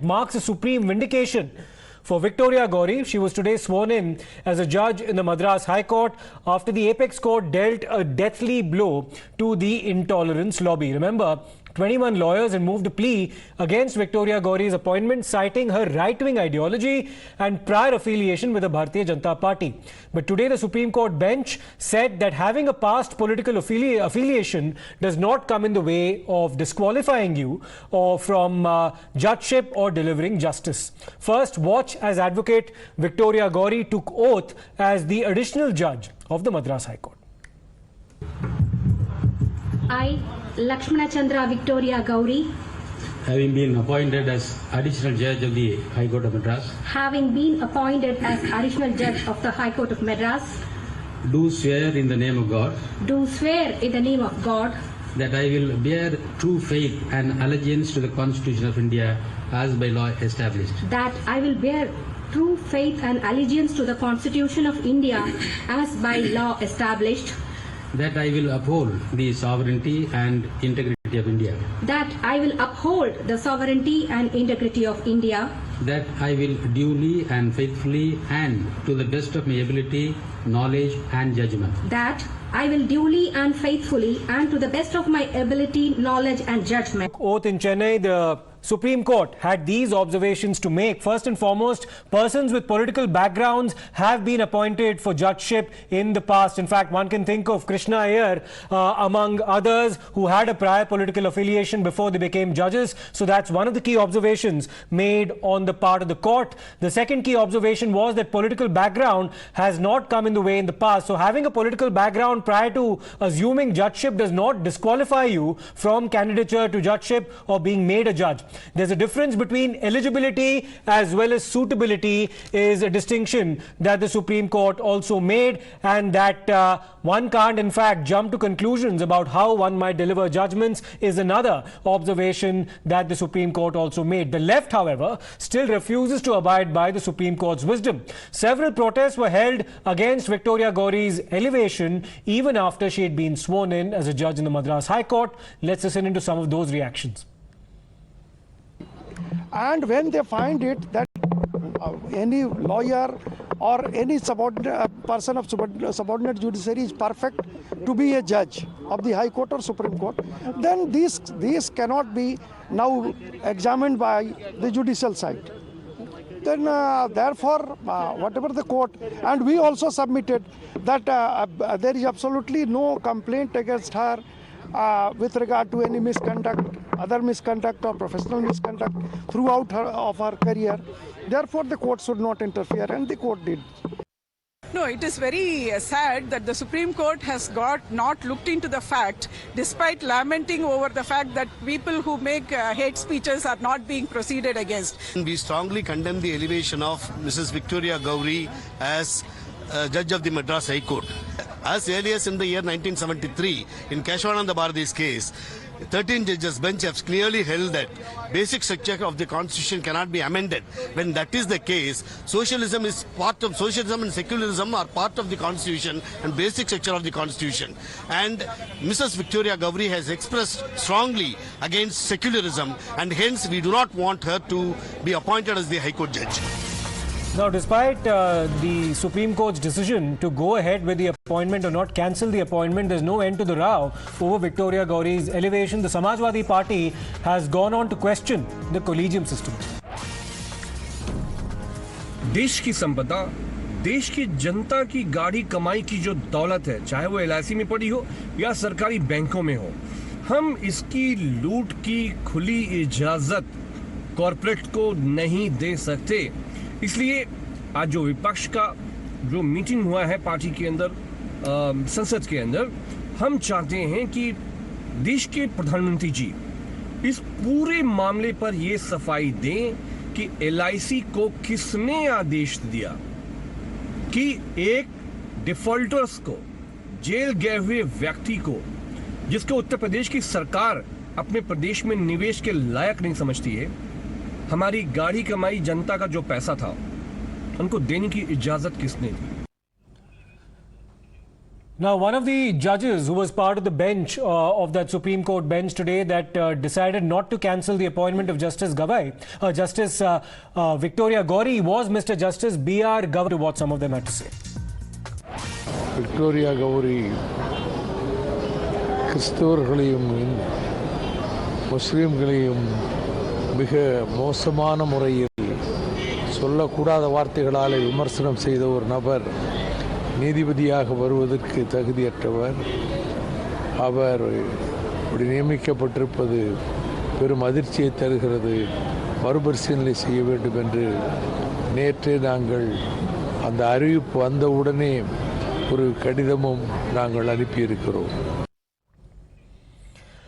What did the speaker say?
marks a supreme vindication for Victoria Gowri. She was today sworn in as a judge in the Madras High Court after the apex court dealt a deathly blow to the intolerance lobby. Remember, 21 lawyers had moved a plea against Victoria Gowri's appointment, citing her right-wing ideology and prior affiliation with the Bharatiya Janata Party. But today the Supreme Court bench said that having a past political affiliation does not come in the way of disqualifying you or from judgeship or delivering justice. First, watch as advocate Victoria Gowri took oath as the additional judge of the Madras High Court. I, Lakshmana Chandra Victoria Gowri, having been appointed as additional judge of the High Court of Madras, having been appointed as additional judge of the High Court of Madras, do swear in the name of God do swear in the name of God that I will bear true faith and allegiance to the Constitution of India as by law established, that I will bear true faith and allegiance to the Constitution of India as by law established, that I will uphold the sovereignty and integrity of India, that I will uphold the sovereignty and integrity of India, that I will duly and faithfully and to the best of my ability, knowledge and judgment, that I will duly and faithfully and to the best of my ability, knowledge and judgment. Oath in Chennai, the Supreme Court had these observations to make. First and foremost, persons with political backgrounds have been appointed for judgeship in the past. In fact, one can think of Krishna Iyer among others who had a prior political affiliation before they became judges. So that's one of the key observations made on the part of the court. The second key observation was that political background has not come in the way in the past. So having a political background prior to assuming judgeship does not disqualify you from candidature to judgeship or being made a judge. There's a difference between eligibility as well as suitability is a distinction that the Supreme Court also made, and that one can't in fact jump to conclusions about how one might deliver judgments is another observation that the Supreme Court also made. The left, however, still refuses to abide by the Supreme Court's wisdom. Several protests were held against Victoria Gowri's elevation even after she had been sworn in as a judge in the Madras High Court. Let's listen into some of those reactions. And when they find it that any lawyer or any person of subordinate judiciary is perfect to be a judge of the High Court or Supreme Court, then these cannot be now examined by the judicial side. Then therefore, whatever the court, and we also submitted that there is absolutely no complaint against her with regard to any misconduct, other misconduct or professional misconduct throughout her career. Therefore, the court should not interfere, and the court did. No, it is very sad that the Supreme Court has not looked into the fact, despite lamenting over the fact that people who make hate speeches are not being proceeded against. We strongly condemn the elevation of Mrs. Victoria Gowri as judge of the Madras High Court. As early as in the year 1973, in Keshavananda Bharati's case, 13 judges bench has clearly held that basic structure of the constitution cannot be amended. When that is the case, socialism and secularism are part of the constitution and basic structure of the constitution. And Mrs. Victoria Gowri has expressed strongly against secularism, and hence we do not want her to be appointed as the High Court judge. Now, despite the Supreme Court's decision to go ahead with the appointment or not cancel the appointment, there's no end to the row over Victoria Gowri's elevation. The Samajwadi Party has gone on to question the collegium system. देश की संपदा, देश की जनता की गाढ़ी कमाई की जो दौलत है, चाहे वो LIC में पड़ी हो या सरकारी बैंकों में हो, हम इसकी लूट की खुली इजाजत कॉर्पोरेट को नहीं दे सकते। इसलिए आज जो विपक्ष का जो मीटिंग हुआ है पार्टी के अंदर, संसद के अंदर, हम चाहते हैं कि देश के प्रधानमंत्री जी इस पूरे मामले पर ये सफाई दें कि LIC को किसने आदेश दिया कि एक डिफॉल्टर्स को, जेल गए हुए व्यक्ति को, जिसको उत्तर प्रदेश की सरकार अपने प्रदेश में निवेश के लायक नहीं समझती है, हमारी गाढ़ी कमाई जनता का जो पैसा था उनको देने की इजाजत किसने दी? Now, one of the judges who was part of the bench of that Supreme Court bench today that decided not to cancel the appointment of Justice Victoria Gowri was Mr. Justice B.R. Gowri. To what some of them had to say. Victoria Gowri, கிறிஸ்தவர்களையும் முஸ்லீம்களையும் மிக மோசமான முறையில் சொல்லக்கூடாத வார்த்தைகளால் விமர்சனம் செய்த ஒரு நபர் நீதிபதியாக வருவதற்கு தகுதியற்றவர். அவர் இப்படி நியமிக்கப்பட்டிருப்பது பெரும் அதிர்ச்சியை தருகிறது. மறுபரிசீலனை செய்ய வேண்டும் என்று நேற்றே நாங்கள் அந்த அறிவிப்பு வந்தவுடனே ஒரு கடிதமும் நாங்கள் அனுப்பியிருக்கிறோம்.